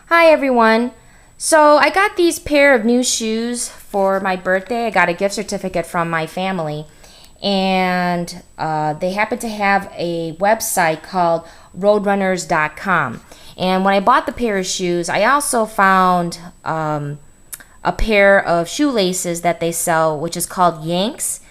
Hi everyone. So I got these pair of new shoes for my birthday. I got a gift certificate from my family, and they happen to have a website called roadrunners.com. And when I bought the pair of shoes, I also found a pair of shoelaces that they sell, which is called Yankz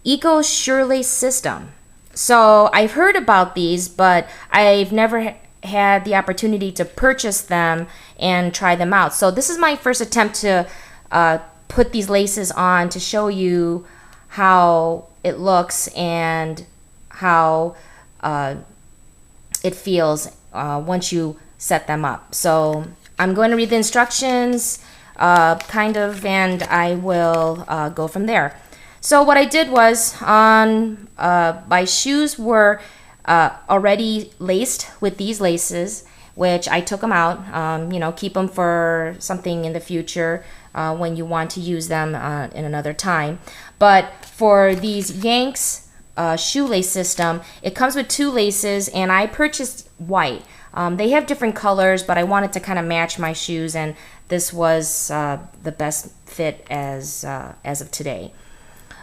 Surelace System. So I've heard about these, but I've never had the opportunity to purchase them and try them out. So this is my first attempt to put these laces on to show you how it looks and how it feels once you set them up. So I'm going to read the instructions and I will go from there. So what I did was my shoes were already laced with these laces, which I took them out, keep them for something in the future when you want to use them in another time. But for these Yankz shoelace system, it comes with two laces, and I purchased white. They have different colors, but I wanted to kind of match my shoes, and this was the best fit as of today.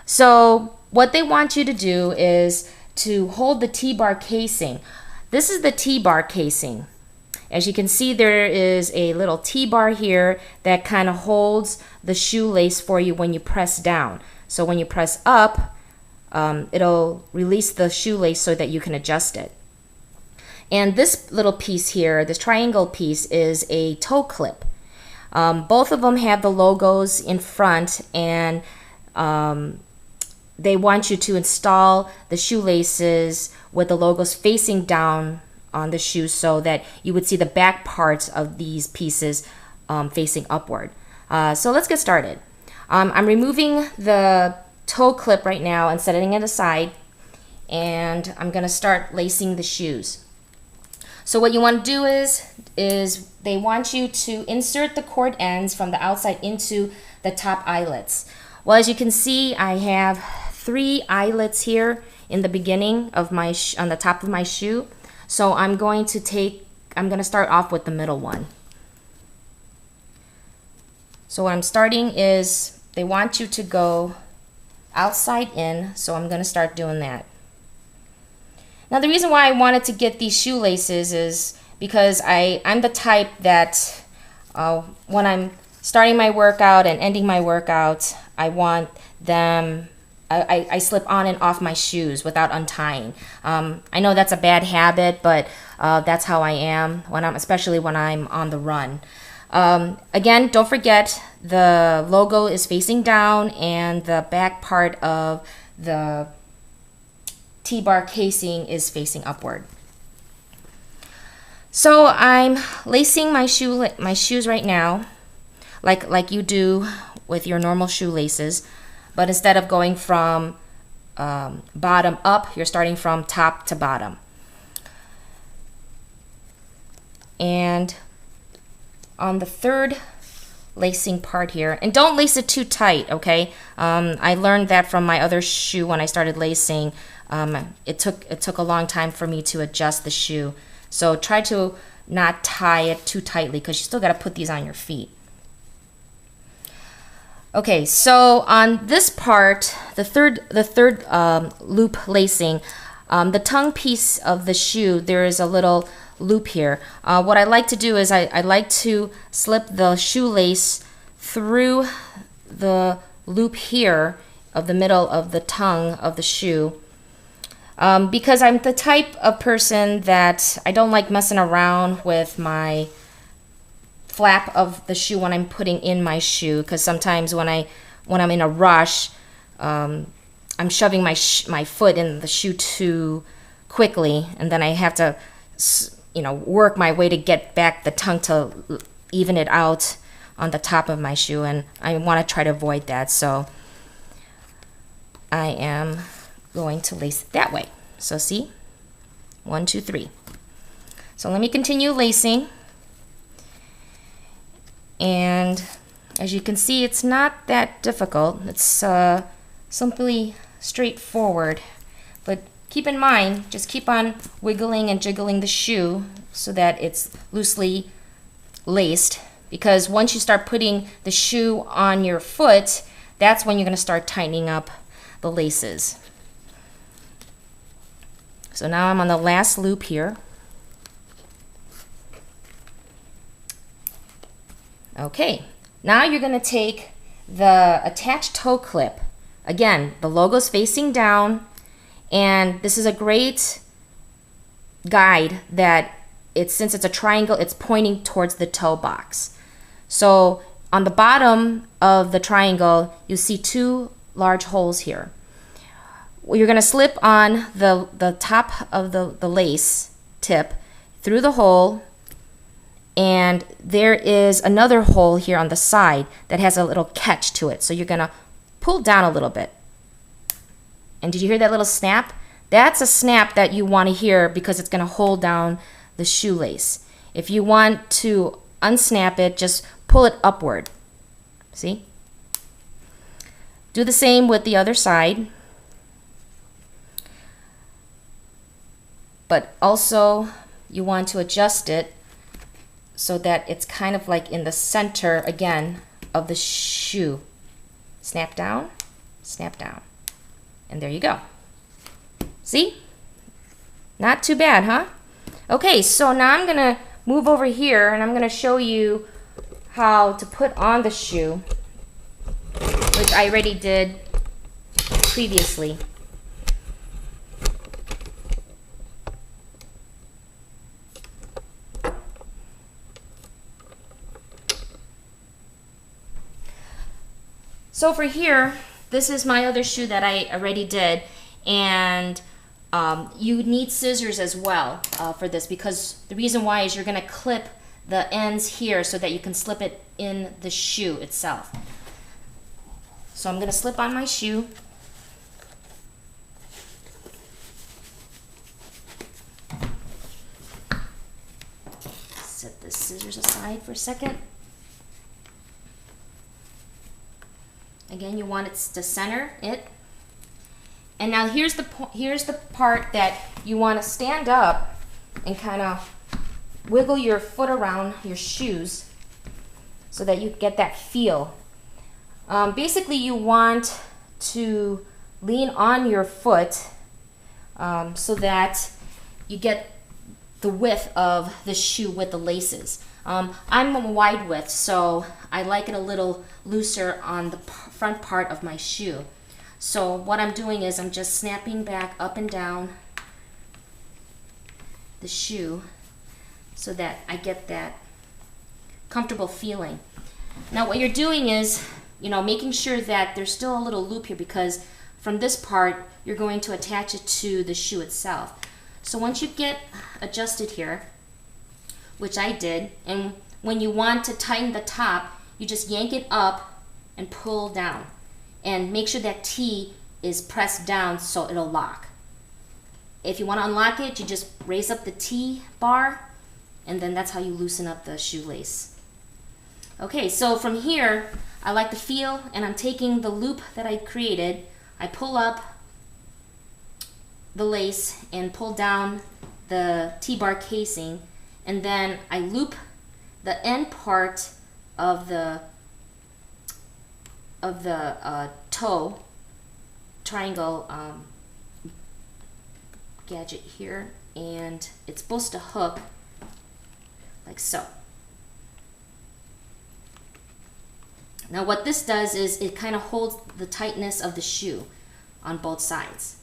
So what they want you to do is to hold the T-bar casing. This is the T-bar casing. As you can see, there is a little T-bar here that kind of holds the shoelace for you when you press down. So when you press up, it'll release the shoelace so that you can adjust it. And this little piece here, this triangle piece, is a toe clip. Both of them have the logos in front, and they want you to install the shoelaces with the logos facing down on the shoe so that you would see the back parts of these pieces facing upward. So let's get started. I'm removing the toe clip right now and setting it aside, and I'm going to start lacing the shoes. So what you want to do is they want you to insert the cord ends from the outside into the top eyelets. Well, as you can see, I have 3 eyelets here in the beginning of my on the top of my shoe. So I'm going to start off with the middle one. So what I'm starting is they want you to go outside in, so I'm going to start doing that. Now the reason why I wanted to get these shoelaces is because I'm the type that when I'm starting my workout and ending my workout, I want them I slip on and off my shoes without untying. I know that's a bad habit, but that's how I am especially when I'm on the run. Again, don't forget the logo is facing down and the back part of the T-bar casing is facing upward. So I'm lacing my shoes right now, like you do with your normal shoelaces. But instead of going from bottom up, you're starting from top to bottom. And on the third lacing part here, and don't lace it too tight, okay? I learned that from my other shoe when I started lacing. It took a long time for me to adjust the shoe. So try to not tie it too tightly because you still got to put these on your feet. Okay, so on this part, the third loop lacing, the tongue piece of the shoe, there is a little loop here. What I like to do is I like to slip the shoelace through the loop here of the middle of the tongue of the shoe, because I'm the type of person that I don't like messing around with my flap of the shoe when I'm putting in my shoe, because sometimes when I'm in a rush, I'm shoving my foot in the shoe too quickly, and then I have to work my way to get back the tongue to even it out on the top of my shoe, and I want to try to avoid that. So I am going to lace it that way. So see, 1, 2, 3. So let me continue lacing. And as you can see, it's not that difficult. It's simply straightforward. But keep in mind, just keep on wiggling and jiggling the shoe so that it's loosely laced, because once you start putting the shoe on your foot, that's when you're going to start tightening up the laces. So now I'm on the last loop here. Okay, now you're going to take the attached toe clip. Again, the logo's facing down, and this is a great guide that since it's a triangle, it's pointing towards the toe box. So on the bottom of the triangle, you see two large holes here. You're going to slip on the top of the lace tip through the hole, and there is another hole here on the side that has a little catch to it. So you're going to pull down a little bit. And did you hear that little snap? That's a snap that you want to hear because it's going to hold down the shoelace. If you want to unsnap it, just pull it upward. See? Do the same with the other side. But also you want to adjust it so that it's kind of like in the center again of the shoe. Snap down, and there you go. See? Not too bad, huh? Okay, so now I'm gonna move over here and I'm gonna show you how to put on the shoe, which I already did previously. So for here, this is my other shoe that I already did, and you need scissors as well for this, because the reason why is you're going to clip the ends here so that you can slip it in the shoe itself. So I'm going to slip on my shoe. Set the scissors aside for a second. Again, you want it to center it. And now here's the part that you want to stand up and kind of wiggle your foot around your shoes so that you get that feel. Basically, you want to lean on your foot so that you get the width of the shoe with the laces. I'm a wide width, so I like it a little looser on the front part of my shoe. So what I'm doing is I'm just snapping back up and down the shoe so that I get that comfortable feeling. Now what you're doing is, making sure that there's still a little loop here, because from this part you're going to attach it to the shoe itself. So once you get adjusted here, which I did, and when you want to tighten the top, you just yank it up and pull down. And make sure that T is pressed down so it'll lock. If you want to unlock it, you just raise up the T bar, and then that's how you loosen up the shoelace. Okay, so from here, I like the feel, and I'm taking the loop that I created. I pull up the lace and pull down the T-bar casing, and then I loop the end part of the toe triangle gadget here, and it's supposed to hook like so. Now what this does is it kind of holds the tightness of the shoe on both sides.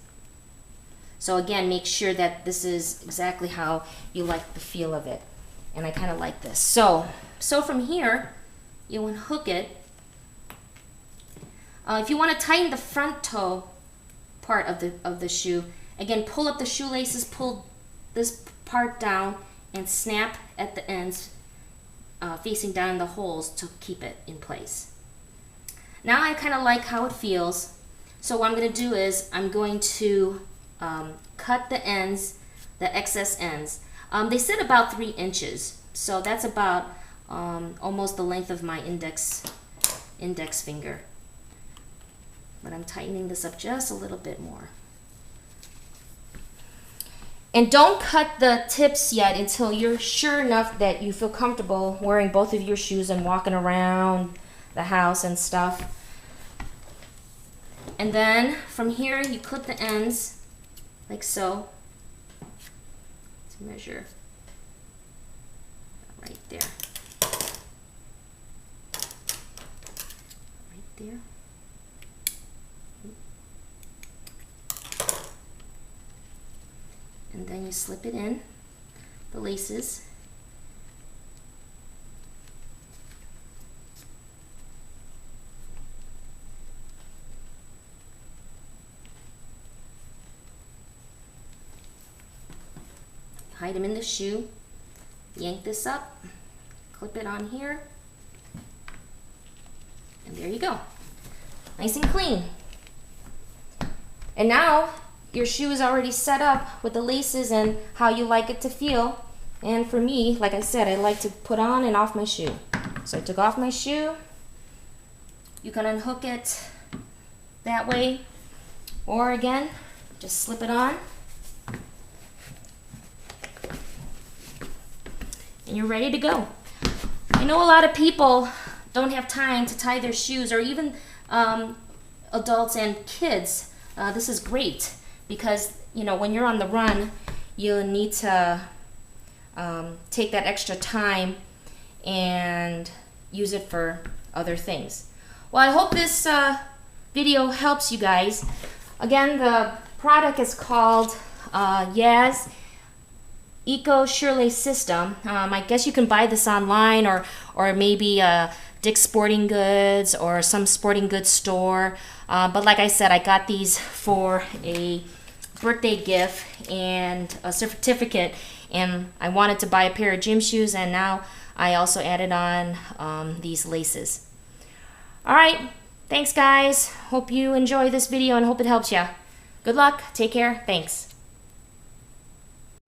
So again, make sure that this is exactly how you like the feel of it. And I kind of like this. So from here, you unhook it. If you want to tighten the front toe part of the shoe, again, pull up the shoelaces, pull this part down, and snap at the ends, facing down the holes to keep it in place. Now I kind of like how it feels. So what I'm going to do is I'm going to cut the ends, the excess ends. They said about 3 inches, so that's about almost the length of my index finger. But I'm tightening this up just a little bit more. And don't cut the tips yet until you're sure enough that you feel comfortable wearing both of your shoes and walking around the house and stuff. And then from here you clip the ends like so to measure right there. Right there. And then you slip it in, the laces. Hide them in the shoe. Yank this up, clip it on here, and there you go. Nice and clean. And now your shoe is already set up with the laces and how you like it to feel. And for me, like I said, I like to put on and off my shoe. So I took off my shoe. You can unhook it that way, or again, just slip it on. And you're ready to go. I know a lot of people don't have time to tie their shoes, or even adults and kids. This is great because, you know, when you're on the run, you'll need to take that extra time and use it for other things. Well, I hope this video helps you guys. Again, the product is called Yankz Eco Surelace System. I guess you can buy this online, or maybe Dick's Sporting Goods or some sporting goods store. But like I said, I got these for a birthday gift and a certificate, and I wanted to buy a pair of gym shoes, and now I also added on these laces. All right, thanks guys. Hope you enjoy this video and hope it helps you. Good luck. Take care. Thanks.